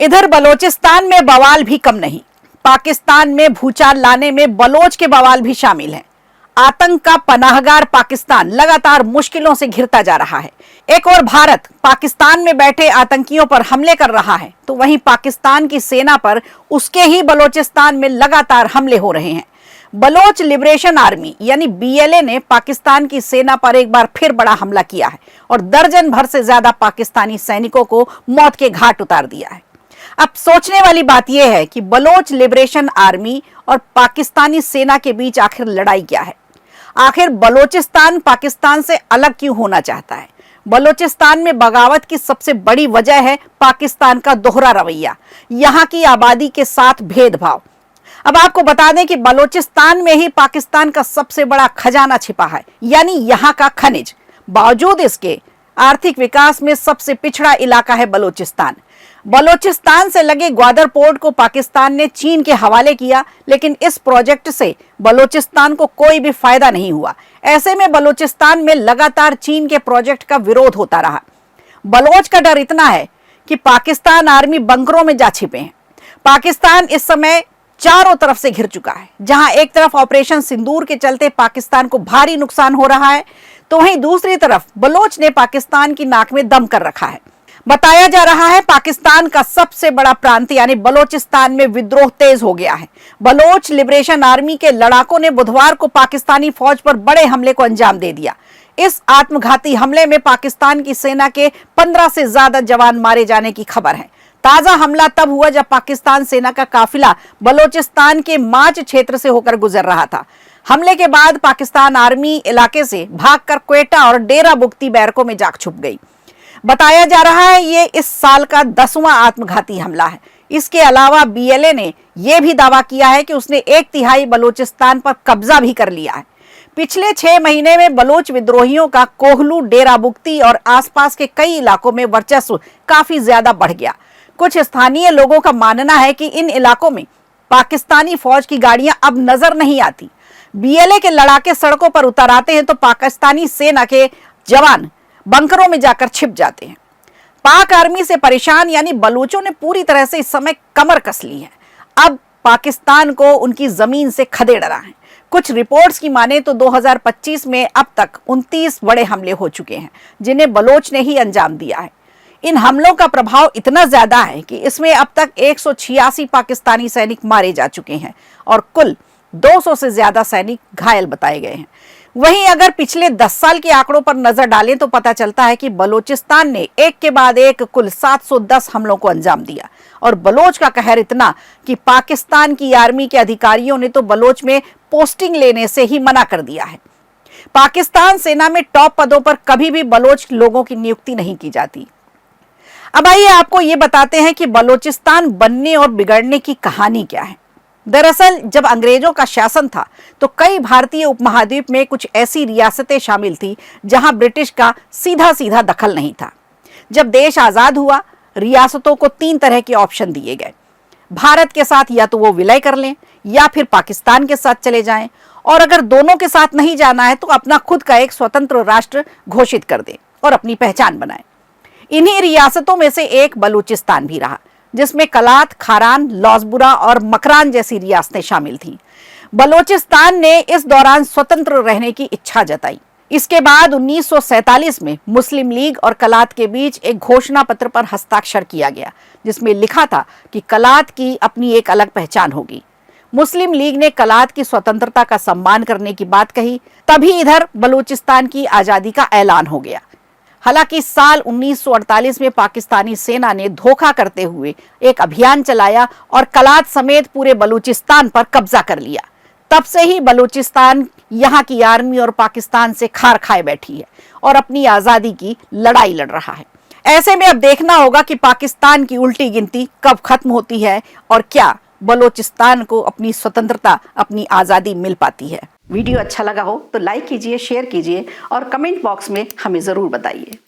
इधर बलोचिस्तान में बवाल भी कम नहीं। पाकिस्तान में भूचाल लाने में बलोच के बवाल भी शामिल हैं। आतंक का पनाहगार पाकिस्तान लगातार मुश्किलों से घिरता जा रहा है। एक और भारत पाकिस्तान में बैठे आतंकियों पर हमले कर रहा है, तो वहीं पाकिस्तान की सेना पर उसके ही बलोचिस्तान में लगातार हमले हो रहे हैं। बलोच लिबरेशन आर्मी यानी बीएलए ने पाकिस्तान की सेना पर एक बार फिर बड़ा हमला किया है और दर्जन भर से ज्यादा पाकिस्तानी सैनिकों को मौत के घाट उतार दिया है। अब सोचने वाली बात यह है कि बलोच लिबरेशन आर्मी और पाकिस्तानी सेना के बीच आखिर लड़ाई क्या है? आखिर बलोचिस्तान पाकिस्तान से अलग क्यों होना चाहता है? बलोचिस्तान में बगावत की सबसे बड़ी वजह है पाकिस्तान का दोहरा रवैया, यहाँ की आबादी के साथ भेदभाव। अब आपको बता दें कि बलोचिस्तान में ही पाकिस्तान का सबसे बड़ा खजाना छिपा है, यानी यहाँ का खनिज। बावजूद इसके आर्थिक विकास में सबसे पिछड़ा इलाका है बलोचिस्तान। बलोचिस्तान से लगे ग्वादर पोर्ट को पाकिस्तान ने चीन के हवाले किया, लेकिन इस प्रोजेक्ट से बलोचिस्तान को कोई भी फायदा नहीं हुआ। ऐसे में बलोचिस्तान में लगातार चीन के प्रोजेक्ट का विरोध होता रहा। बलोच का डर इतना है कि पाकिस्तान आर्मी बंकरों में जा छिपे हैं। पाकिस्तान इस समय चारों तरफ से घिर चुका है। जहां एक तरफ ऑपरेशन सिंदूर के चलते पाकिस्तान को भारी नुकसान हो रहा है, तो वहीं दूसरी तरफ बलोच ने पाकिस्तान की नाक में दम कर रखा है। बताया जा रहा है पाकिस्तान का सबसे बड़ा प्रांत यानी बलोचिस्तान में विद्रोह तेज हो गया है। बलोच लिबरेशन आर्मी के लड़ाकों ने बुधवार को पाकिस्तानी फौज पर बड़े हमले को अंजाम दे दिया। इस आत्मघाती हमले में पाकिस्तान की सेना के 15 से ज्यादा जवान मारे जाने की खबर है। ताजा हमला तब हुआ जब पाकिस्तान सेना का काफिला बलोचिस्तान के माच क्षेत्र से होकर गुजर रहा था। हमले के बाद पाकिस्तान आर्मी इलाके से भागकर क्वेटा और डेरा बुगती बैरकों में जाग छुप गई। बताया जा रहा है ये इस साल का 10वां आत्मघाती हमला है। इसके अलावा बीएलए ने यह भी दावा किया है कि उसने 1/3 बलोचिस्तान पर कब्जा भी कर लिया है। पिछले 6 महीने में बलोच विद्रोहियों का कोहलू, डेरा बुगती और आसपास के कई इलाकों में वर्चस्व काफी ज्यादा बढ़ गया। कुछ स्थानीय लोगों का मानना है कि इन इलाकों में पाकिस्तानी फौज की गाड़ियां अब नजर नहीं आती। बीएलए के लड़ाके सड़कों पर उतर आते हैं तो पाकिस्तानी सेना के जवान बंकरों में जाकर छिप जाते हैं। पाक आर्मी से परेशान यानी बलूचों ने पूरी तरह से इस समय कमर कस ली है। अब पाकिस्तान को उनकी जमीन से खदेड़ रहा है। कुछ रिपोर्ट्स की माने तो 2025 में अब तक 29 बड़े हमले हो चुके हैं, जिन्हें बलोच ने ही अंजाम दिया है। इन हमलों का प्रभाव इतना ज्यादा है कि इसमें अब तक 186 पाकिस्तानी सैनिक मारे जा चुके हैं और कुल 200 से ज्यादा सैनिक घायल बताए गए हैं। वहीं अगर पिछले 10 साल के आंकड़ों पर नजर डालें तो पता चलता है कि बलोचिस्तान ने एक के बाद एक कुल 710 हमलों को अंजाम दिया। और बलोच का कहर इतना कि पाकिस्तान की आर्मी के अधिकारियों ने तो बलोच में पोस्टिंग लेने से ही मना कर दिया है। पाकिस्तान सेना में टॉप पदों पर कभी भी बलोच लोगों की नियुक्ति नहीं की जाती। अब आइए आपको ये बताते हैं कि बलोचिस्तान बनने और बिगड़ने की कहानी क्या है। दरअसल जब अंग्रेजों का शासन था तो कई भारतीय उपमहाद्वीप में कुछ ऐसी रियासतें शामिल थी जहां ब्रिटिश का सीधा सीधा दखल नहीं था। जब देश आजाद हुआ, रियासतों को 3 तरह के ऑप्शन दिए गए। भारत के साथ या तो वो विलय कर लें या फिर पाकिस्तान के साथ चले जाएं, और अगर दोनों के साथ नहीं जाना है तो अपना खुद का एक स्वतंत्र राष्ट्र घोषित कर दें और अपनी पहचान बनाएं। इन्हीं रियासतों में से एक बलूचिस्तान भी रहा, जिसमें कलात, खारान, लौजबुरा और मकरान जैसी रियासतें शामिल थीं। बलोचिस्तान ने इस दौरान स्वतंत्र रहने की इच्छा जताई। इसके बाद 1947 में मुस्लिम लीग और कलात के बीच एक घोषणा पत्र पर हस्ताक्षर किया गया, जिसमें लिखा था कि कलात की अपनी एक अलग पहचान होगी। मुस्लिम लीग ने कलात की स्वतंत्रता का सम्मान करने की बात कही। तभी इधर बलूचिस्तान की आजादी का ऐलान हो गया। हालांकि साल 1948 में पाकिस्तानी सेना ने धोखा करते हुए एक अभियान चलाया और कलात समेत पूरे बलूचिस्तान पर कब्जा कर लिया। तब से ही बलूचिस्तान यहाँ की आर्मी और पाकिस्तान से खार खाए बैठी है और अपनी आजादी की लड़ाई लड़ रहा है। ऐसे में अब देखना होगा कि पाकिस्तान की उल्टी गिनती कब खत्म होती है और क्या बलूचिस्तान को अपनी स्वतंत्रता, अपनी आजादी मिल पाती है। वीडियो अच्छा लगा हो तो लाइक कीजिए, शेयर कीजिए और कमेंट बॉक्स में हमें जरूर बताइए।